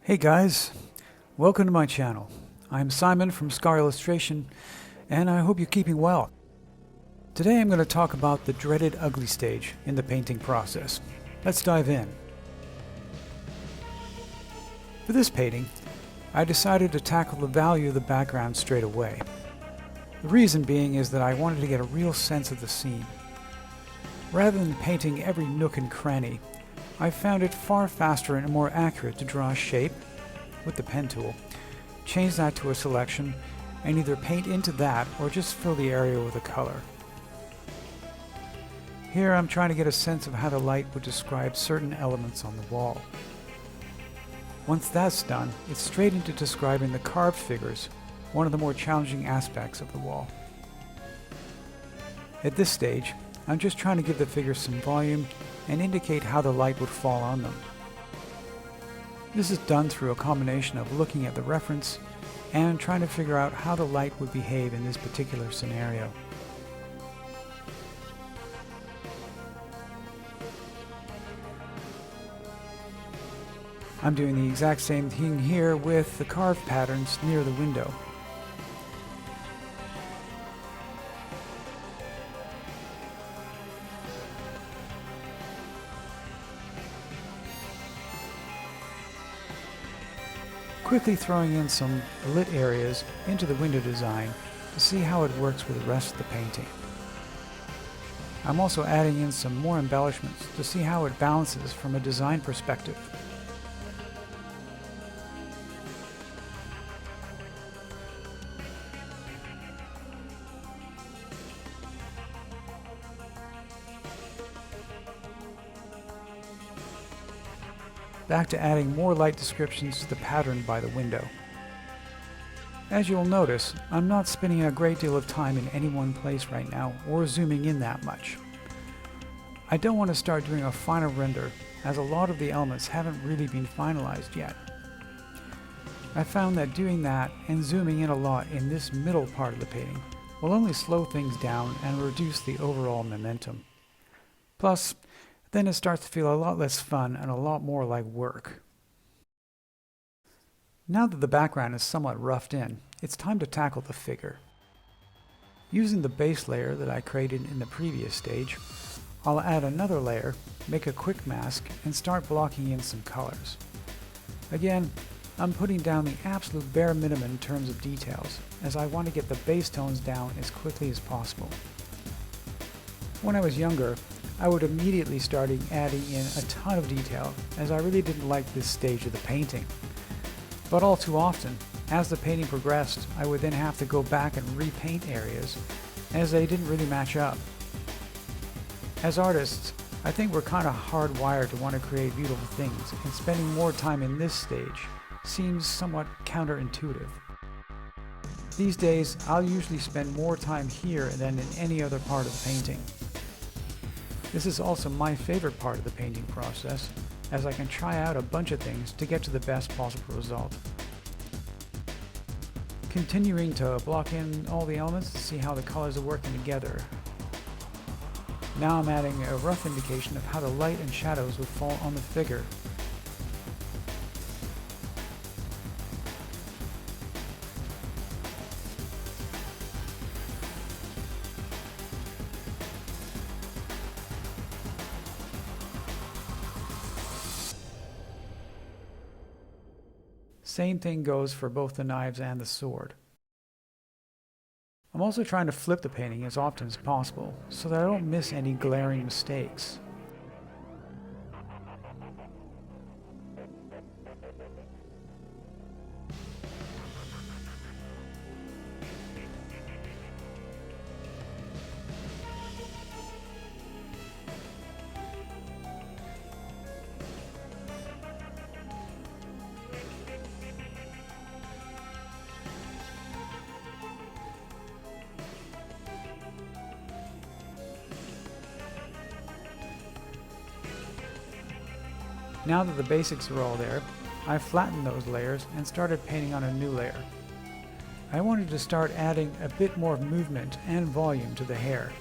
Hey guys, welcome to my channel. I'm Simon from Scar Illustration, and I hope you're keeping well. Today I'm going to talk about the dreaded ugly stage in the painting process. Let's dive in. For this painting, I decided to tackle the value of the background straight away. The reason being is that I wanted to get a real sense of the scene. Rather than painting every nook and cranny, I found it far faster and more accurate to draw a shape with the pen tool, change that to a selection, and either paint into that or just fill the area with a color. Here I'm trying to get a sense of how the light would describe certain elements on the wall. Once that's done, it's straight into describing the carved figures, one of the more challenging aspects of the wall. At this stage, I'm just trying to give the figures some volume and indicate how the light would fall on them. This is done through a combination of looking at the reference and trying to figure out how the light would behave in this particular scenario. I'm doing the exact same thing here with the carved patterns near the window. Quickly throwing in some lit areas into the window design to see how it works with the rest of the painting. I'm also adding in some more embellishments to see how it balances from a design perspective. Back to adding more light descriptions to the pattern by the window. As you'll notice, I'm not spending a great deal of time in any one place right now or zooming in that much. I don't want to start doing a final render as a lot of the elements haven't really been finalized yet. I found that doing that and zooming in a lot in this middle part of the painting will only slow things down and reduce the overall momentum. Plus, then it starts to feel a lot less fun and a lot more like work. Now that the background is somewhat roughed in, it's time to tackle the figure. Using the base layer that I created in the previous stage, I'll add another layer, make a quick mask, and start blocking in some colors. Again, I'm putting down the absolute bare minimum in terms of details, as I want to get the base tones down as quickly as possible. When I was younger, I would immediately start adding in a ton of detail, as I really didn't like this stage of the painting. But all too often, as the painting progressed, I would then have to go back and repaint areas, as they didn't really match up. As artists, I think we're kind of hardwired to want to create beautiful things, and spending more time in this stage seems somewhat counterintuitive. These days, I'll usually spend more time here than in any other part of the painting. This is also my favorite part of the painting process, as I can try out a bunch of things to get to the best possible result. Continuing to block in all the elements to see how the colors are working together. Now I'm adding a rough indication of how the light and shadows would fall on the figure. Same thing goes for both the knives and the sword. I'm also trying to flip the painting as often as possible so that I don't miss any glaring mistakes. Now that the basics are all there, I flattened those layers and started painting on a new layer. I wanted to start adding a bit more movement and volume to the hair.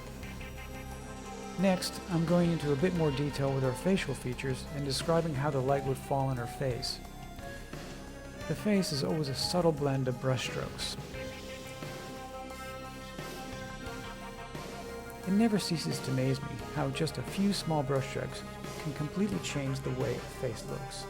Next, I'm going into a bit more detail with her facial features and describing how the light would fall on her face. The face is always a subtle blend of brushstrokes. It never ceases to amaze me how just a few small brushstrokes can completely change the way a face looks.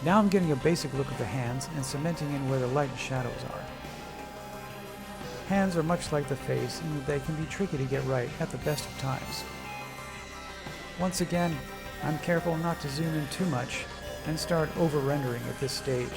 Now I'm getting a basic look of the hands and cementing in where the light and shadows are. Hands are much like the face in that they can be tricky to get right at the best of times. Once again, I'm careful not to zoom in too much and start over-rendering at this stage.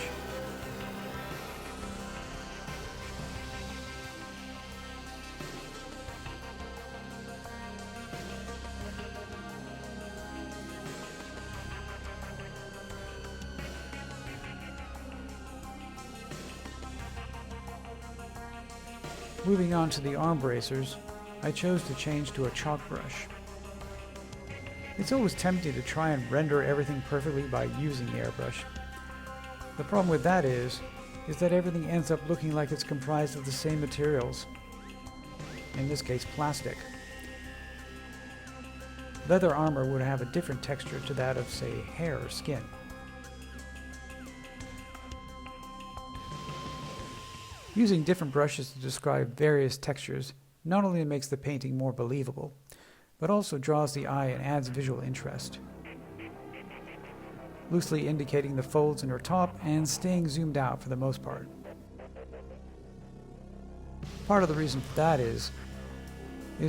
Moving on to the arm bracers, I chose to change to a chalk brush. It's always tempting to try and render everything perfectly by using the airbrush. The problem with that is that everything ends up looking like it's comprised of the same materials. In this case, plastic. Leather armor would have a different texture to that of, say, hair or skin. Using different brushes to describe various textures not only makes the painting more believable, but also draws the eye and adds visual interest. Loosely indicating the folds in her top and staying zoomed out for the most part. Part of the reason for that is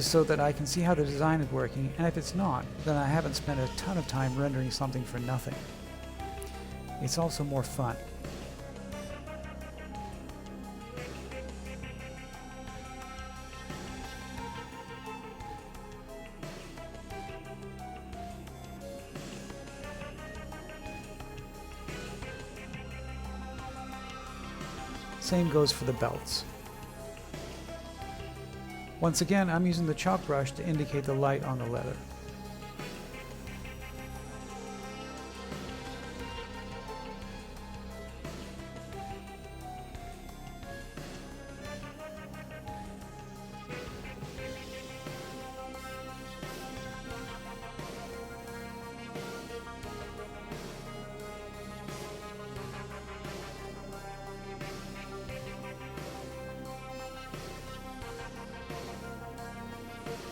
so that I can see how the design is working, and if it's not, then I haven't spent a ton of time rendering something for nothing. It's also more fun. Same goes for the belts. Once again, I'm using the chalk brush to indicate the light on the leather.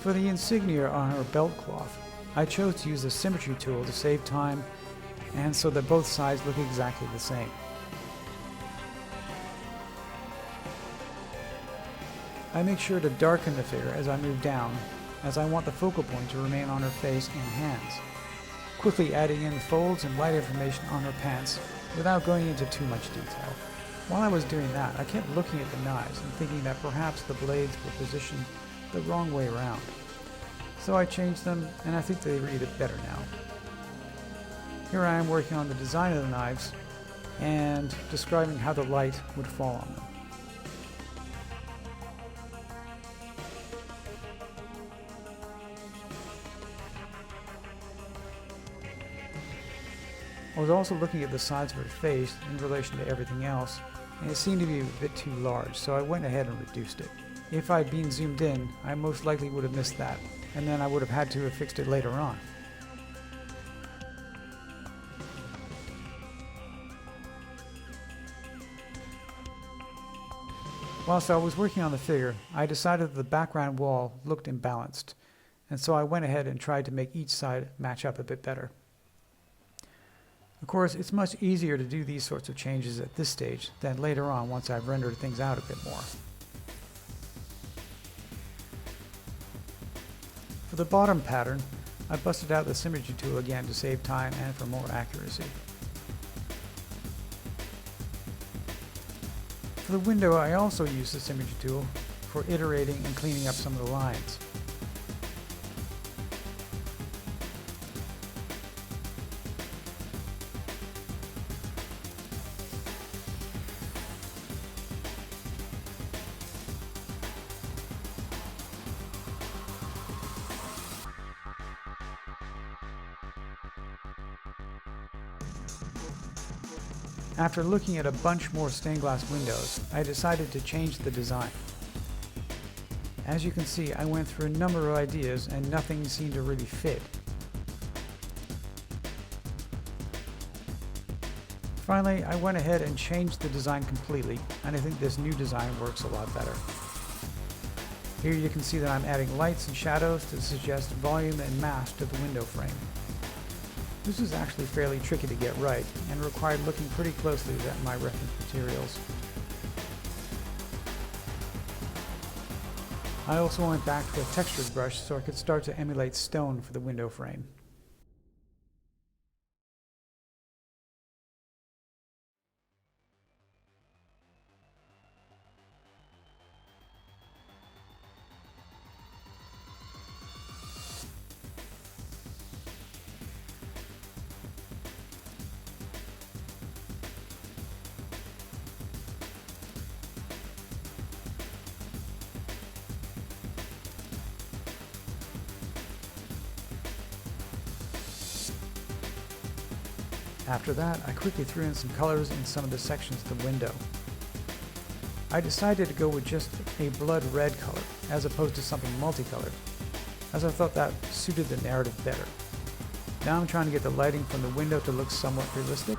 For the insignia on her belt cloth, I chose to use the symmetry tool to save time and so that both sides look exactly the same. I make sure to darken the figure as I move down, as I want the focal point to remain on her face and hands, quickly adding in folds and light information on her pants without going into too much detail. While I was doing that, I kept looking at the knives and thinking that perhaps the blades were positioned the wrong way around. So I changed them, and I think they read it better now. Here I am working on the design of the knives and describing how the light would fall on them. I was also looking at the sides of her face in relation to everything else, and it seemed to be a bit too large, so I went ahead and reduced it. If I'd been zoomed in, I most likely would have missed that, and then I would have had to have fixed it later on. Whilst I was working on the figure, I decided that the background wall looked imbalanced, and so I went ahead and tried to make each side match up a bit better. Of course, it's much easier to do these sorts of changes at this stage than later on once I've rendered things out a bit more. For the bottom pattern, I busted out the symmetry tool again to save time and for more accuracy. For the window, I also used the symmetry tool for iterating and cleaning up some of the lines. After looking at a bunch more stained glass windows, I decided to change the design. As you can see, I went through a number of ideas and nothing seemed to really fit. Finally, I went ahead and changed the design completely, and I think this new design works a lot better. Here you can see that I'm adding lights and shadows to suggest volume and mass to the window frame. This is actually fairly tricky to get right, and required looking pretty closely at my reference materials. I also went back to a textured brush so I could start to emulate stone for the window frame. After that, I quickly threw in some colors in some of the sections of the window. I decided to go with just a blood red color, as opposed to something multicolored, as I thought that suited the narrative better. Now I'm trying to get the lighting from the window to look somewhat realistic.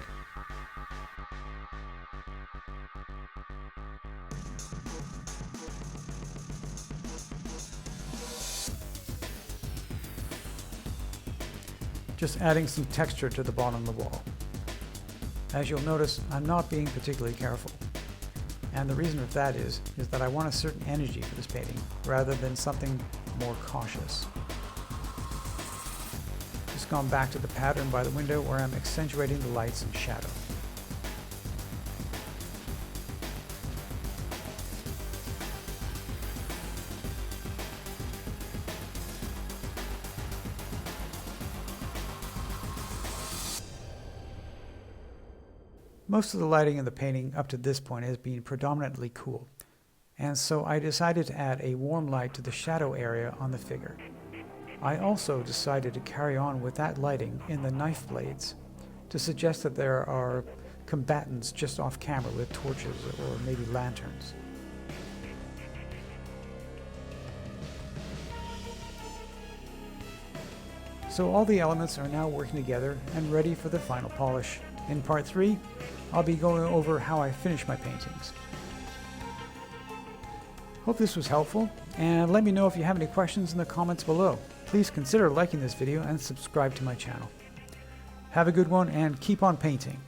Just adding some texture to the bottom of the wall. As you'll notice, I'm not being particularly careful. And the reason for that is that I want a certain energy for this painting, rather than something more cautious. Just gone back to the pattern by the window where I'm accentuating the lights and shadow. Most of the lighting in the painting up to this point has been predominantly cool, and so I decided to add a warm light to the shadow area on the figure. I also decided to carry on with that lighting in the knife blades to suggest that there are combatants just off camera with torches or maybe lanterns. So all the elements are now working together and ready for the final polish. In part 3, I'll be going over how I finish my paintings. Hope this was helpful, and let me know if you have any questions in the comments below. Please consider liking this video and subscribe to my channel. Have a good one and keep on painting.